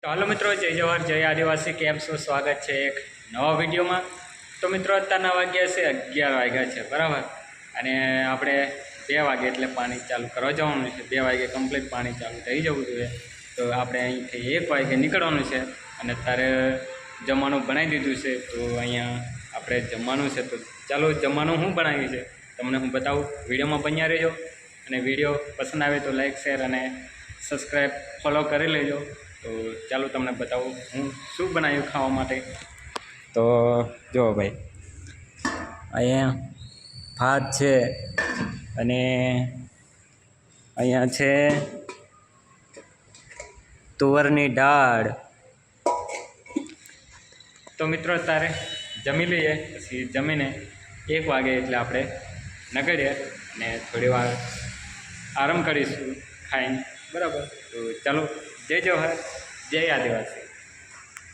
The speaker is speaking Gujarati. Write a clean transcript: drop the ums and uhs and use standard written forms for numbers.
તો હાલો મિત્રો, જય જવાહર જય આદિવાસી. કેમ છો? સ્વાગત છે એક નવા વિડીયોમાં. તો મિત્રો, અત્યારના વાગ્યા છે 11 વાગ્યા છે, બરાબર. અને આપણે 2 વાગે એટલે પાણી ચાલુ કરવા જવાનું છે. 2 વાગે કમ્પ્લીટ પાણી ચાલુ થઈ જવું જોઈએ. તો આપણે અહીંથી 1 વાગે નીકળવાનું છે. અને અત્યારે જમવાનું બનાવી દીધું છે. તો અહીંયા આપણે જમવાનું છે. તો ચાલો, જમવાનું શું બનાવ્યું છે તમને હું બતાવું. વિડીયોમાં બન્યા રહેજો. અને વિડીયો પસંદ આવે તો લાઈક, શેર અને સબસ્ક્રાઈબ ફોલો કરી લેજો. તો ચાલો, તમને બતાવું હું શું બનાવ્યું ખાવા માટે. તો જુઓ ભાઈ, અહીંયા ભાત છે અને અહીંયા છે તુવરની દાળ. તો મિત્રો, અત્યારે જમી લઈએ. પછી જમીને 1 વાગે એટલે આપણે નીકળીએ અને થોડી વાર આરામ કરીશું ખાઈને, બરાબર. તો ચાલો, જય જવાહર જય આદિવાસી.